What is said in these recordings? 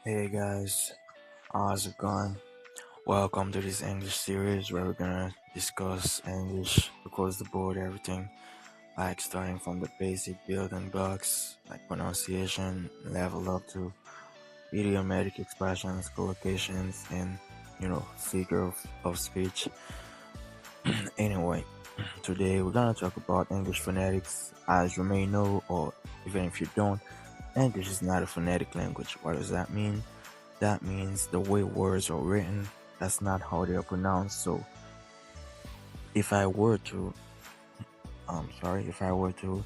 Hey guys, how's it going? Welcome to this English series where we're gonna discuss English across the board, everything like starting from the basic building blocks like pronunciation, level up to idiomatic expressions, collocations, and figure of speech. Anyway, today we're gonna talk about English phonetics. As you may know, or even if you don't, English is not a phonetic language. What does that mean? That means the way words are written, that's not how they are pronounced. So if I were to, if I were to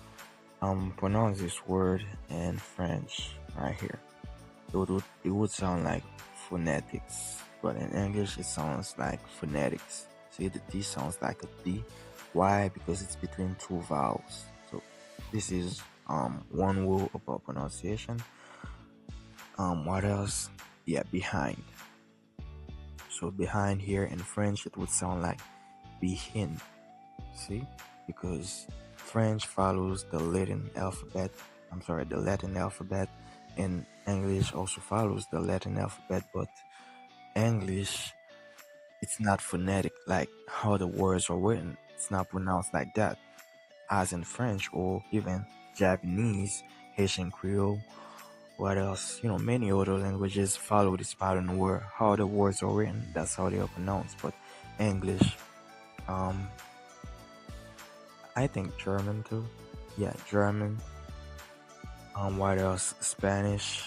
pronounce this word in French right here, it would sound like phonetics, but in English it sounds like phonetics. See, the D sounds like a D. Why? Because it's between two vowels. So this is one rule about pronunciation. What else? Yeah, behind. So behind here in French, it would sound like behind. See, because French follows the Latin alphabet. The Latin alphabet, and English also follows the Latin alphabet. But English, it's not phonetic like how the words are written. It's not pronounced like that, as in French or even Japanese, Haitian Creole. What else? Many other languages follow this pattern where how the words are written, that's how they are pronounced. But English, um, I think German too. Yeah, German. What else? Spanish.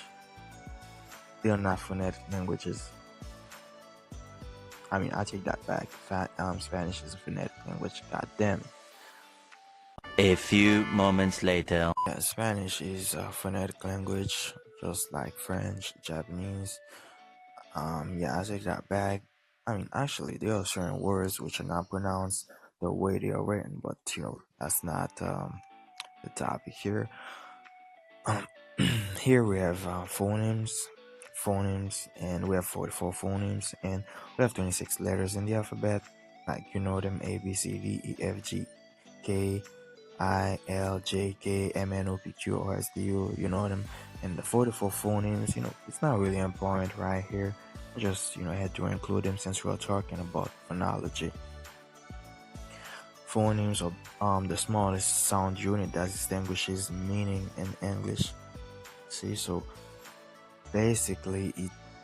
They're not phonetic languages. I mean, I take that back. Spanish is a phonetic language. God damn it. A few moments later. Yeah, Spanish is a phonetic language, just like French, Japanese. Yeah, I take that back. I mean, actually, there are certain words which are not pronounced the way they are written, but that's not the topic here. Um, Here we have phonemes, and we have 44 phonemes, and we have 26 letters in the alphabet. Like them: A, B, C, D, E, F, G, K, I, L, J, K, M, N, O, P, Q, R, S, T, U. You know them, and the 44 phonemes. It's not really important right here. I just had to include them since we are talking about phonology. Phonemes are the smallest sound unit that distinguishes meaning in English. See, so basically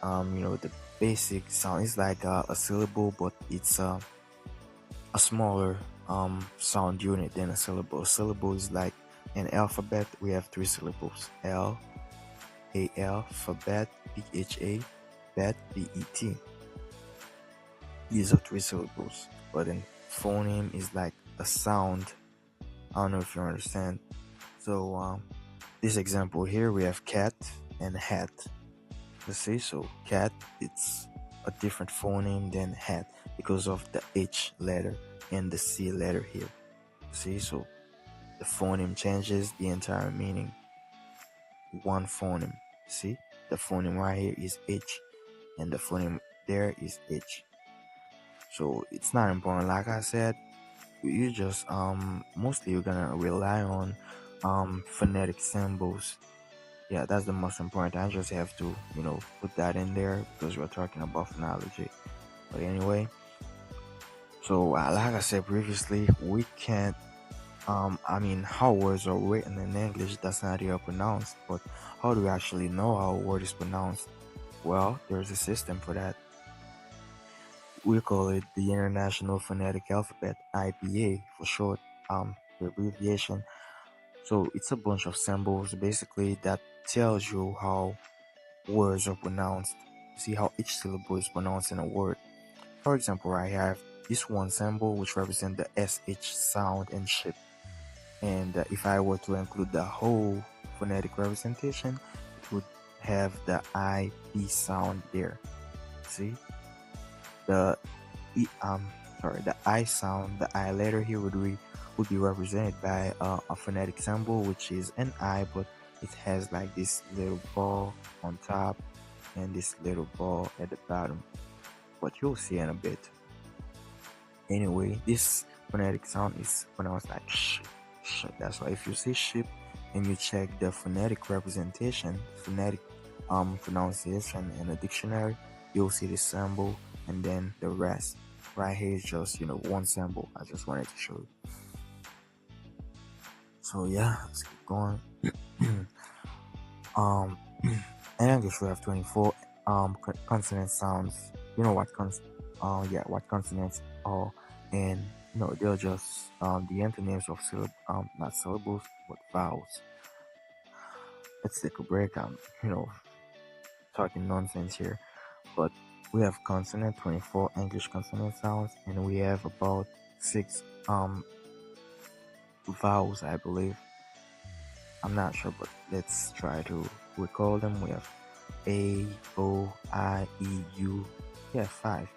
the basic sound is like a syllable, but it's a smaller sound unit than a syllable. A syllable is like an alphabet. We have three syllables: L, A, L, phabet, P, H, A, bet, B, E, T. These are three syllables, but then phoneme is like a sound. I don't know if you understand. So this example here, we have cat and hat. Let's see, so cat, it's a different phoneme than hat because of the H letter and the C letter here. See, so the phoneme changes the entire meaning. One phoneme. See, the phoneme right here is H, and the phoneme there is H. So it's not important. Like I said, you just mostly you're gonna rely on phonetic symbols. Yeah, that's the most important. I just have to put that in there because we're talking about phonology. But anyway, so like I said previously, we can't I mean, how words are written in English, that's not how pronounced, but how do we actually know how a word is pronounced? Well, there's a system for that. We call it the International Phonetic Alphabet, IPA for short, the abbreviation. So it's a bunch of symbols basically that tells you how words are pronounced. See how each syllable is pronounced in a word. For example, I have this one symbol which represents the SH sound in ship. And if I were to include the whole phonetic representation, it would have the IP sound there. See, the E, the I sound, the I letter here would be represented by a phonetic symbol, which is an I, but it has like this little ball on top and this little ball at the bottom. But you'll see in a bit. Anyway, this phonetic sound is pronounced like sh. Sh. That's why if you say ship and you check the phonetic representation, phonetic pronunciation in a dictionary, you'll see the symbol and then the rest. Right here is just one symbol. I just wanted to show you. So yeah, let's keep going. um, in English we have 24 consonant sounds. You know what what consonants are, and they're just the antonyms of not syllables but vowels. Let's take a break. Talking nonsense here, but we have consonant 24 English consonant sounds, and we have about six vowels, I believe. I'm not sure, but let's try to recall them. We have A, O, I, E, U. Yeah, five.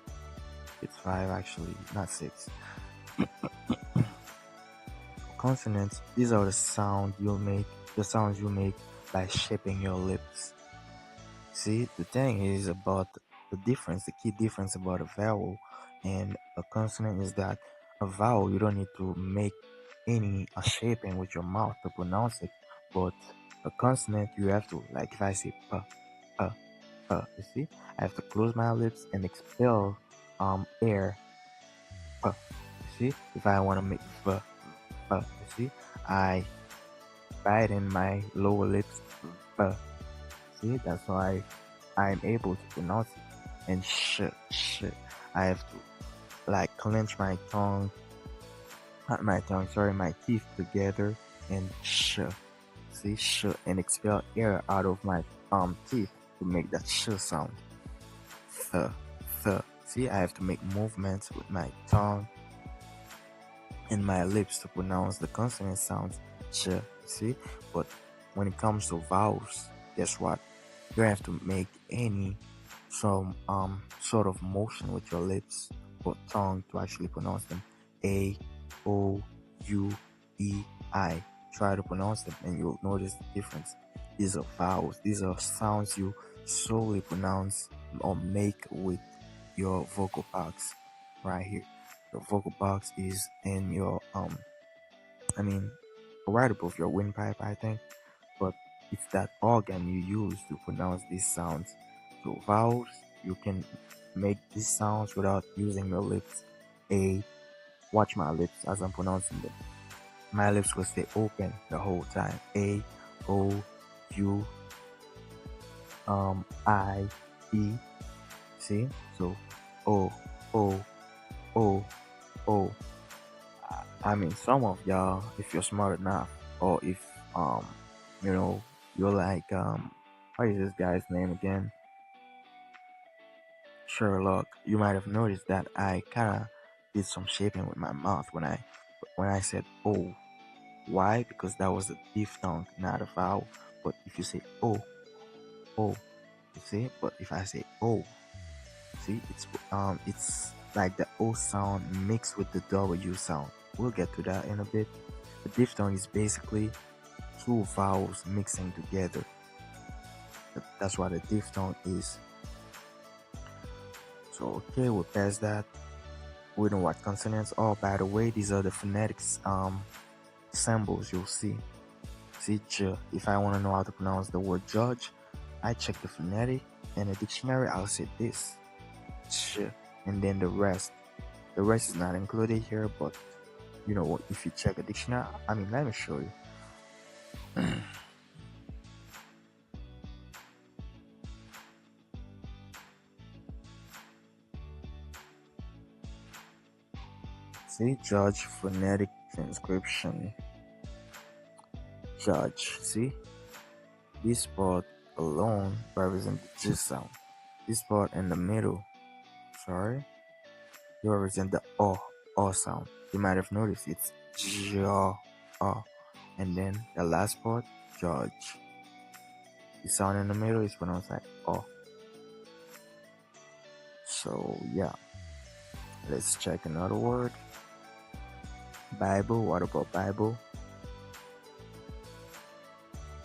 It's five actually, not six. Consonants, these are the sounds you make by shaping your lips. See, the thing is about the key difference about a vowel and a consonant is that a vowel you don't need to make any shaping with your mouth to pronounce it, but a consonant you have to, like if I say p, p, p, you see, I have to close my lips and expel air, p. You see, if I want to make v, v, you see, I bite in my lower lips, v. See, that's why I'm able to pronounce it. And I have to like clench my tongue, not my tongue, sorry, my teeth together and see, and expel air out of my teeth to make that sound. Th, th. See, I have to make movements with my tongue and my lips to pronounce the consonant sounds. See, but when it comes to vowels, guess what? You don't have to make any some sort of motion with your lips or tongue to actually pronounce them. A, O, U, E, I. Try to pronounce them and you'll notice the difference. These are vowels. These are sounds you solely pronounce or make with your vocal box right here. Your vocal box is in your I mean right above your windpipe, I think, but it's that organ you use to pronounce these sounds. So vowels, you can make these sounds without using your lips. A, watch my lips as I'm pronouncing them. My lips will stay open the whole time. A, O, U, I, E. See? So O, O, O, O. I mean, some of y'all, if you're smart enough, or if you know, you're like what is this guy's name again? Sherlock. You might have noticed that I kind of did some shaping with my mouth when I said "oh." Why? Because that was a diphthong, not a vowel. But if you say "oh," "oh," you see. But if I say "oh," see, it's like the O sound mixed with the W sound. We'll get to that in a bit. The diphthong is basically two vowels mixing together. That's what a diphthong is. So okay, we'll pass that. We know what consonants are. By the way, these are the phonetics symbols you'll see. See J. If I want to know how to pronounce the word judge, I check the phonetic in a dictionary. I'll say this Ch, and then the rest. The rest is not included here, but you know what? If you check a dictionary, I mean, let me show you. See, judge phonetic transcription. Judge. See, this part alone represents the J sound. This part in the middle, sorry, represent the O sound. You might have noticed it's jaw, and then the last part, judge. The sound in the middle is pronounced like O. So yeah, let's check another word. Bible. What about Bible?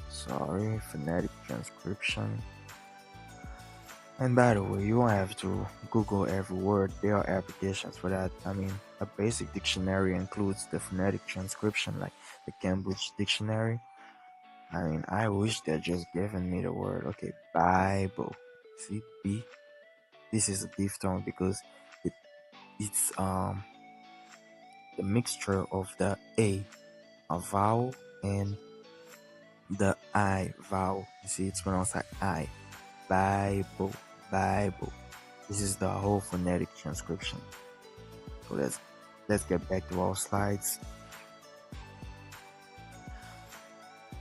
Sorry, phonetic transcription. And by the way, you don't have to Google every word. There are applications for that. I mean, a basic dictionary includes the phonetic transcription, like the Cambridge Dictionary. I mean, I wish they're just giving me the word. Okay, Bible. See, B. This is a diphthong because it it's the mixture of the a vowel, and the I vowel. You see, it's pronounced like I. Bible, Bible. This is the whole phonetic transcription. So let's get back to our slides.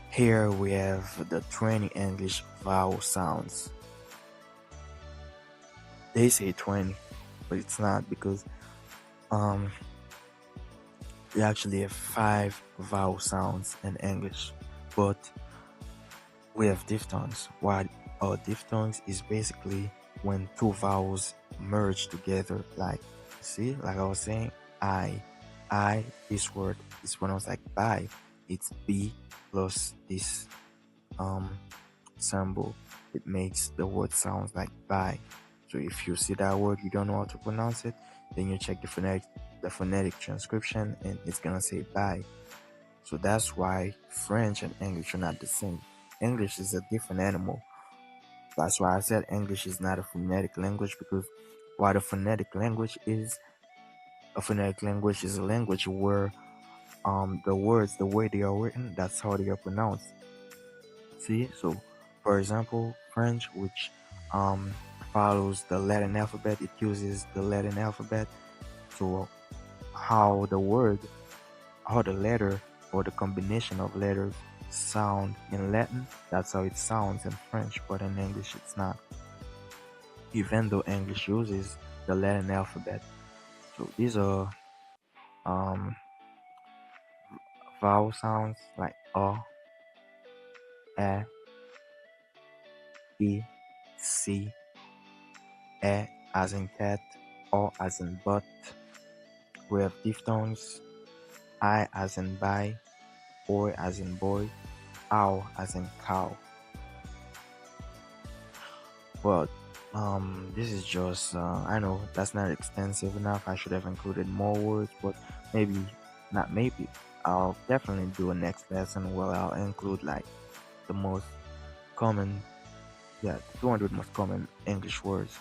Here we have the 20 English vowel sounds. They say 20, but it's not because um we actually have 5 vowel sounds in English, but we have diphthongs. What are diphthongs is basically when two vowels merge together. Like, see, like I was saying, I. This word is pronounced like by. It's B plus this um symbol. It makes the word sounds like by. So if you see that word, you don't know how to pronounce it, then you check the phonetic transcription, and it's gonna say by. So that's why French and English are not the same. English is a different animal. That's why I said English is not a phonetic language, because what a phonetic language is a language where the words, the way they are written, that's how they are pronounced. See, so for example, French, which um follows the Latin alphabet, it uses the Latin alphabet. So how the word, how the letter or the combination of letters sound in Latin, that's how it sounds in French, but in English it's not. Even though English uses the Latin alphabet. So these are um vowel sounds like a, e, c, e as in cat, o as in but. We have diphthongs, I as in by, boy as in boy, ow as in cow. But this is just I know that's not extensive enough. I should have included more words, but maybe not. Maybe I'll definitely do a next lesson where I'll include like the most common, yeah, the 200 most common English words.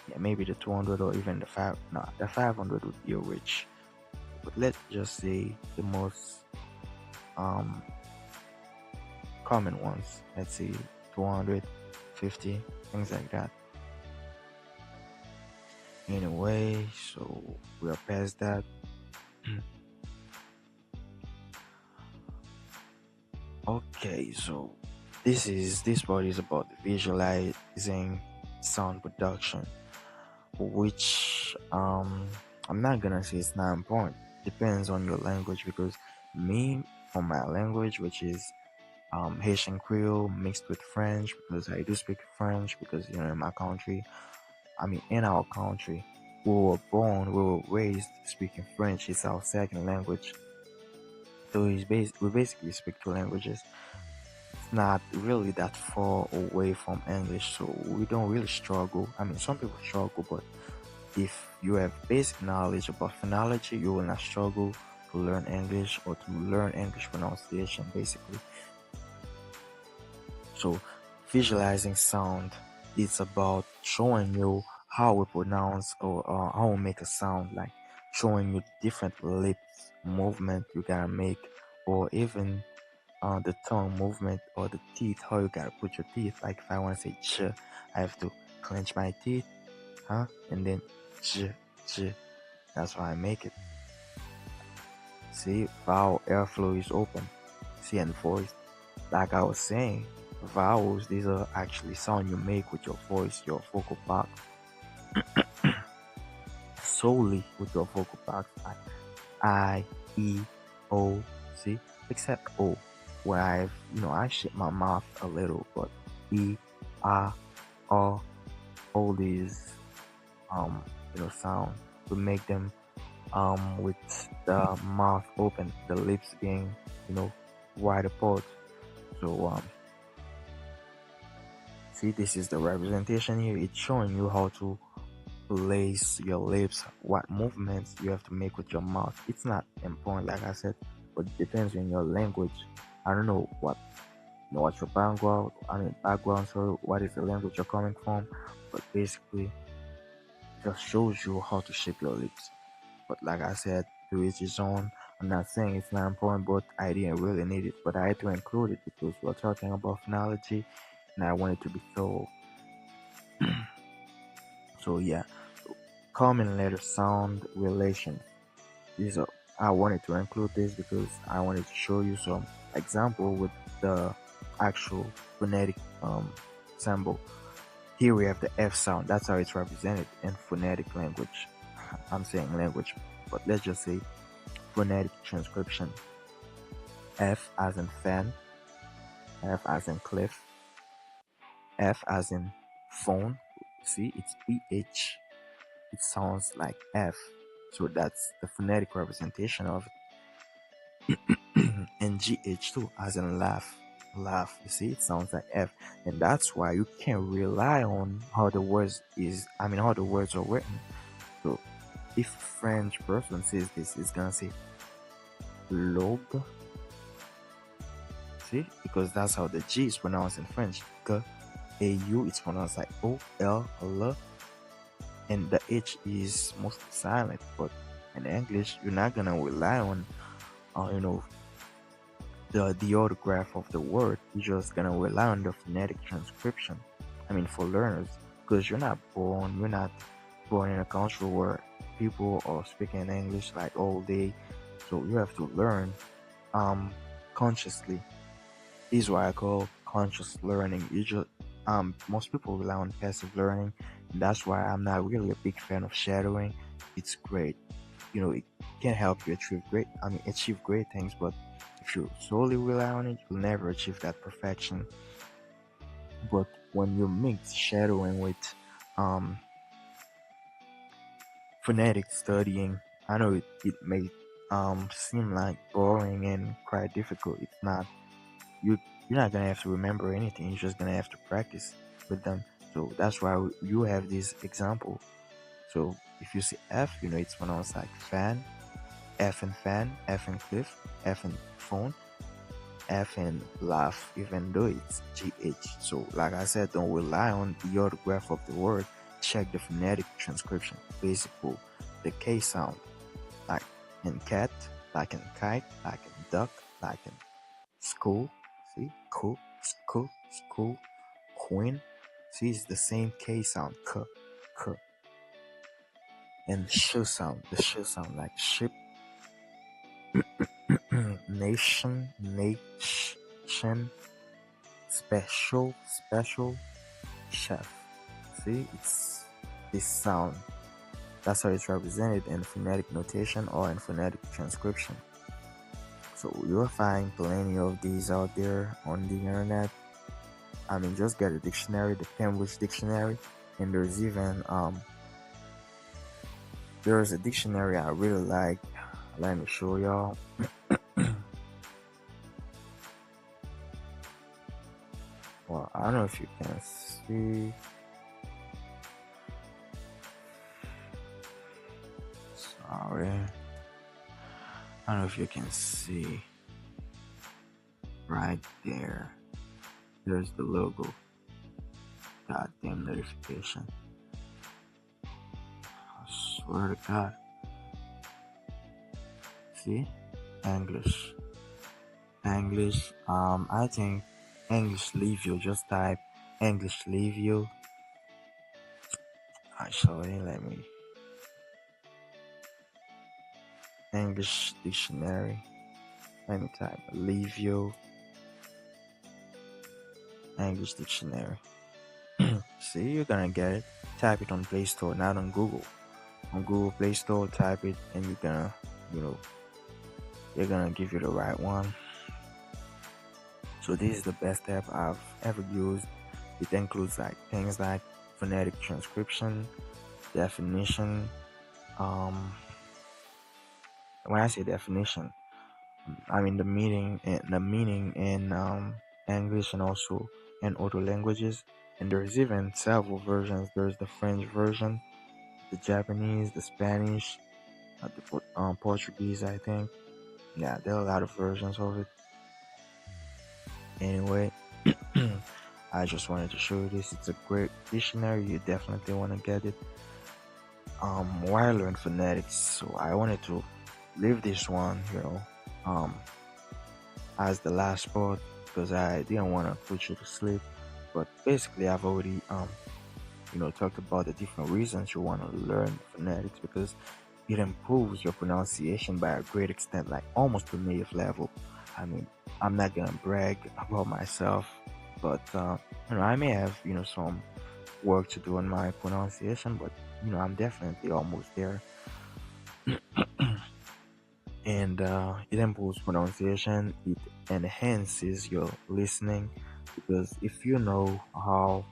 Yeah, maybe the 200 or even the five. No, the 500 would be a rich. But let's just say the most um common ones. Let's say 250, things like that. Anyway, so we are past that. Okay, so this part is about visualizing sound production, which I'm not gonna say it's not important. Depends on your language, because me, for my language, which is Haitian Creole mixed with French, because I do speak French, because in my country, I mean in our country, we were raised speaking French. It's our second language. So we basically speak two languages. It's not really that far away from English, so we don't really struggle. I mean, some people struggle, but if you have basic knowledge about phonology, you will not struggle to learn English or to learn English pronunciation, basically. So, visualizing sound, it's about showing you how we pronounce or how we make a sound, like showing you different lips movement you gotta make, or even the tongue movement or the teeth, how you gotta put your teeth. Like if I want to say ch, I have to clench my teeth, huh? And then ch, ch. That's how I make it. See, vowel airflow is open. See, and voice, like I was saying, vowels, these are actually sound you make with your voice, your vocal box, solely with your vocal box, like I, E, O, see, except O, where I shape my mouth a little, but E, A, O, all these, um, sound, to make them, with the mouth open, the lips being, you know, wide apart. So, see, this is the representation here. It's showing you how to place your lips, what movements you have to make with your mouth. It's not important, like I said, but it depends on your language. I don't know what your background. I mean background. So what is the language you're coming from? But basically, just shows you how to shape your lips. But like I said, to each his own. I'm not saying it's not important, but I didn't really need it. But I had to include it because we're talking about phonology, and I want it to be thorough. So yeah, common letter sound relations. These are I wanted to include this because I wanted to show you some example with the actual phonetic symbol. Here we have the F sound. That's how it's represented in phonetic language. I'm saying language, but let's just say phonetic transcription. F as in fan, F as in cliff, F as in phone. See, it's PH. It sounds like F. So that's the phonetic representation of it. And GH too, as in laugh. Laugh. You see, it sounds like F. And that's why you can rely on how the words how the words are written. So if a French person says this, it's gonna say log. See, because that's how the G is pronounced in French. G, A, U, it's pronounced like O, L, L, and the H is mostly silent. But in English, you're not gonna rely on, uh, you know, the autograph of the word. You're just gonna rely on the phonetic transcription. I mean, for learners, because you're not born in a country where people are speaking English like all day. So you have to learn um consciously. This is what I call conscious learning. Most people rely on passive learning, and that's why I'm not really a big fan of shadowing. It's great, it can help you achieve great things, but if you solely rely on it, you'll never achieve that perfection. But when you mix shadowing with um phonetic studying, I know it may seem like boring and quite difficult. It's not. you you're not gonna have to remember anything. You're just gonna have to practice with them. So that's why you have this example. So if you see F, it's pronounced like fan, F and cliff, F and phone, F and laugh, even though it's GH. So like I said, don't rely on the autograph of the word. Check the phonetic transcription. Basically, the K sound, like in cat, like in kite, like in duck, like in school. See, cool, school, school, queen. See, it's the same K sound, k, and the sh sound like ship, nation, special, chef. See, it's this sound. That's how it's represented in phonetic notation or in phonetic transcription. So you'll find plenty of these out there on the internet. I mean, just get a dictionary, the Cambridge Dictionary, and there's a dictionary I really like. Let me show y'all. Well, I don't know if you can see. Sorry, I don't know if you can see right there. There's the logo. Goddamn notification. I swear to God. See, English. I think English leave you. Just type English leave you. Actually, let me English dictionary. Let me type leave you English dictionary. See, you're gonna get it. Type it on Play Store, not on Google. On Google Play Store, type it, and you know, they're gonna give you the right one. So this is the best app I've ever used. It includes like things like phonetic transcription, definition. Um, when I say definition, I mean the meaning in English and also in other languages. And there's even several versions. There's the French version, the Japanese, the Spanish, the Portuguese, I think. Yeah, there are a lot of versions of it. Anyway, I just wanted to show you this. It's a great dictionary. You definitely want to get it. While I learned phonetics, so I wanted to leave this one, um, as the last part because I didn't want to put you to sleep. But basically, I've already talked about the different reasons you want to learn phonetics because it improves your pronunciation by a great extent, like almost to native level. I mean, I'm not gonna brag about myself, but I may have some work to do on my pronunciation, but I'm definitely almost there. And it improves pronunciation. It enhances your listening because if you know how,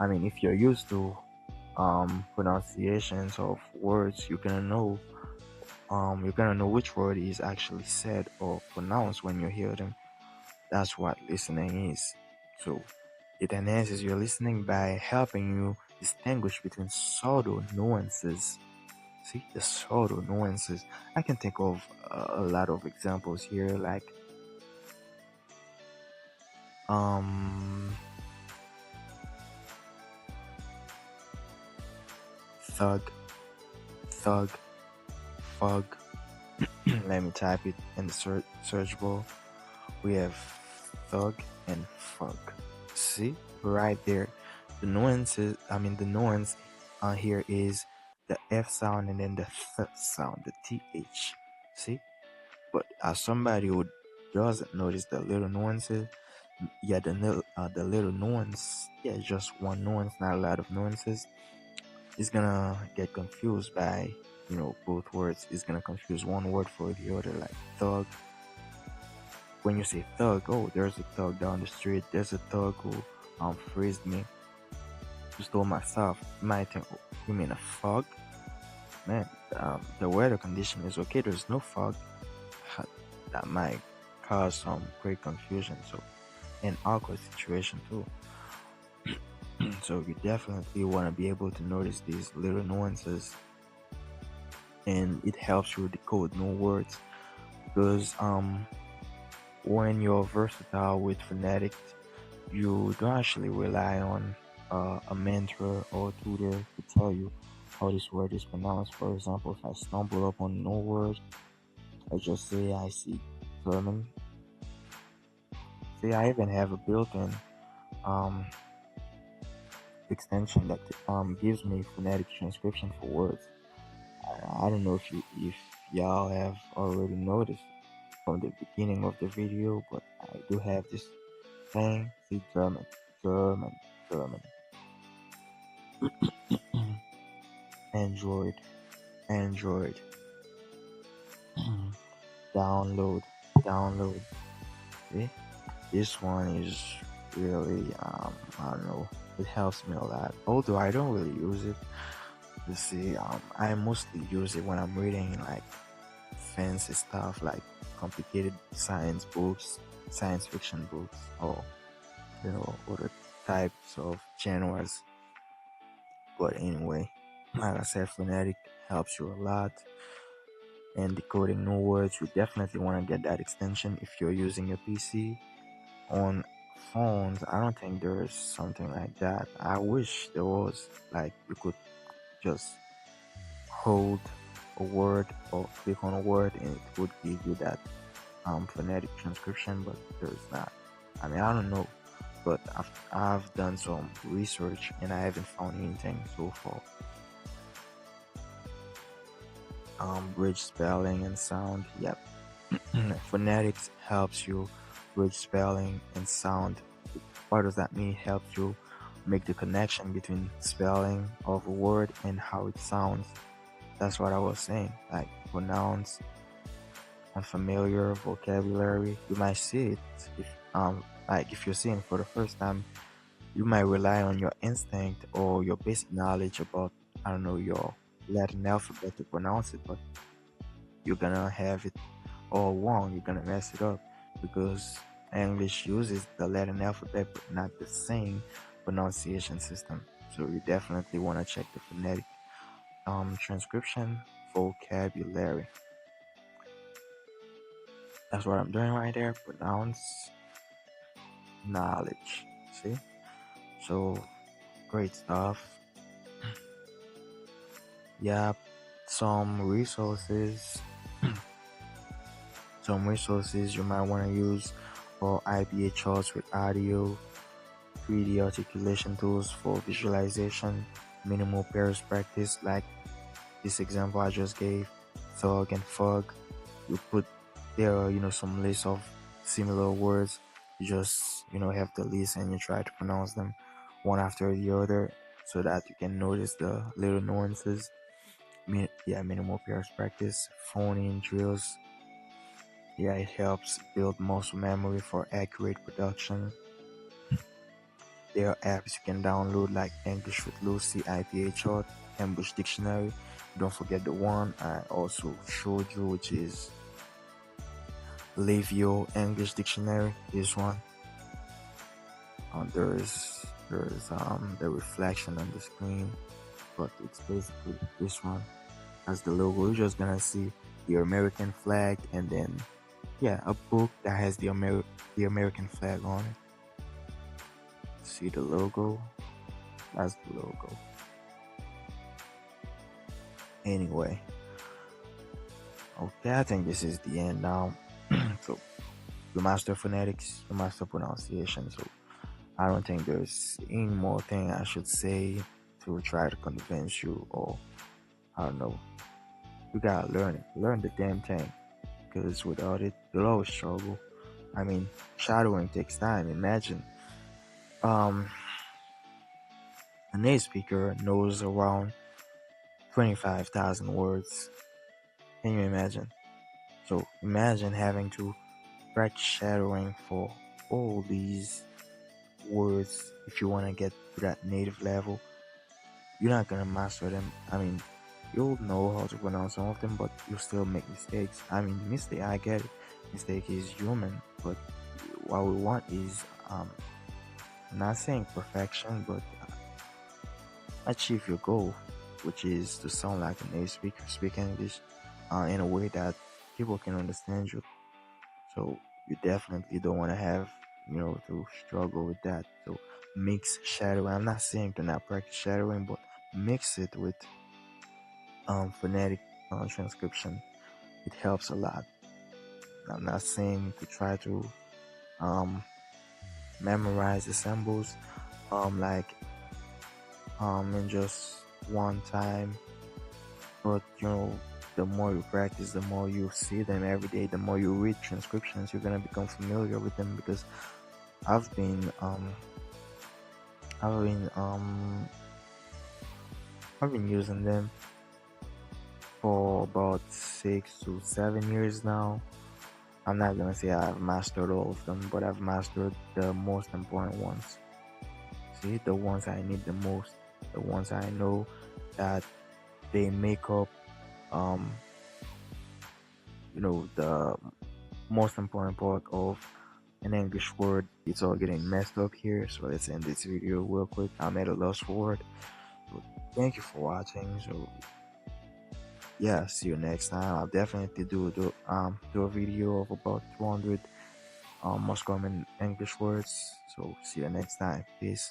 I mean, if you're used to pronunciations of words, you're gonna know which word is actually said or pronounced when you hear them. That's what listening is. So it enhances your listening by helping you distinguish between subtle nuances. See, the subtle nuances. I can think of a lot of examples here, like um, thug, thug, fug. Let me type it in the search bar. We have thug and fug. See, right there. The nuance here is the F sound and then the th sound, the TH. See? But as somebody who doesn't notice the little nuances, yeah, the little nuance, yeah, just one nuance, not a lot of nuances, is gonna get confused by, both words. Is gonna confuse one word for the other, like thug. When you say thug, oh, there's a thug down the street. There's a thug who phrased me, who stole my stuff. You might think, oh, you mean a fog? Man, the weather condition is okay. There's no fog. That might cause some great confusion. So, an awkward situation too. So you definitely want to be able to notice these little nuances, and it helps you decode new words because when you're versatile with phonetics, you don't actually rely on a mentor or tutor to tell you how this word is pronounced. For example, if I stumble upon a new word, I just say I see German. See, I even have a built-in um, extension that gives me phonetic transcription for words. I don't know if y'all have already noticed from the beginning of the video, but I do have this thing. See, German, German, German. Android, Android. Download, download. See, this one is really I don't know. It helps me a lot. Although I don't really use it. You see, I mostly use it when I'm reading like fancy stuff, like complicated science books, science fiction books, or other types of genres. But anyway, like I said, phonetic helps you a lot. And decoding new words, you definitely want to get that extension if you're using your PC. On phones, I don't think there's something like that. I wish there was, like, you could just hold a word or click on a word and it would give you that phonetic transcription, but there's not. I mean, I don't know, but I've done some research and I haven't found anything so far. Bridge spelling and sound. Yep. Phonetics helps you bridge spelling and sound. What does that mean? It helps you make the connection between spelling of a word and how it sounds. That's what I was saying. Like pronounce unfamiliar vocabulary. You might see it if like if you're seeing it for the first time, you might rely on your instinct or your basic knowledge about, I don't know, your Latin alphabet to pronounce it, but you're gonna have it all wrong. You're gonna mess it up because English uses the Latin alphabet but not the same pronunciation system. So you definitely want to check the phonetic transcription vocabulary. That's what I'm doing right there. Pronounce knowledge. See, so great stuff. Yeah, some resources, some resources you might want to use for IPA charts with audio, 3D articulation tools for visualization, minimal pairs practice like this example I just gave, thug and fug. You put there are some list of similar words. You just have the list and you try to pronounce them one after the other so that you can notice the little nuances. Yeah, minimal pairs practice, phone-in drills. Yeah, it helps build muscle memory for accurate production. There are apps you can download like English with Lucy, IPA chart, Cambridge Dictionary. Don't forget the one I also showed you, which is Leave Your English Dictionary. This one. There's the reflection on the screen, but it's basically this one. As the logo. You're just gonna see the American flag and then yeah, a book that has the American flag on it. See the logo? That's the logo. Anyway, okay, I think this is the end now. So you master phonetics, you master pronunciation. So I don't think there's any more thing I should say to try to convince you, or I don't know. You gotta learn it. Learn the damn thing. Because without it, you'll always struggle. I mean, shadowing takes time. Imagine um a native speaker knows around 25,000 words. Can you imagine? So imagine having to practice shadowing for all these words if you want to get to that native level. You're not gonna master them. I mean, you'll know how to pronounce some of them, but you'll still make mistakes. I mean, mistake, I get it. Mistake is human, but what we want is, I'm not saying perfection, but achieve your goal, which is to sound like a native speaker, speak English in a way that people can understand you. So you definitely don't want to have, to struggle with that. So mix shadowing. I'm not saying to not practice shadowing, but mix it with phonetic transcription. It helps a lot. I'm not saying to try to um, memorize the symbols like in just one time, but the more you practice, the more you see them every day, the more you read transcriptions, you're gonna become familiar with them. Because I've been I've been um I've been using them for about 6 to 7 years now. I'm not gonna say I've mastered all of them, but I've mastered the most important ones. See, the ones I need the most, the ones I know that they make up um the most important part of an English word. It's all getting messed up here, so let's end this video real quick. I'm at a loss for word. So thank you for watching. So yeah, see you next time. I'll definitely do a video of about 200 most common English words. So see you next time. Peace.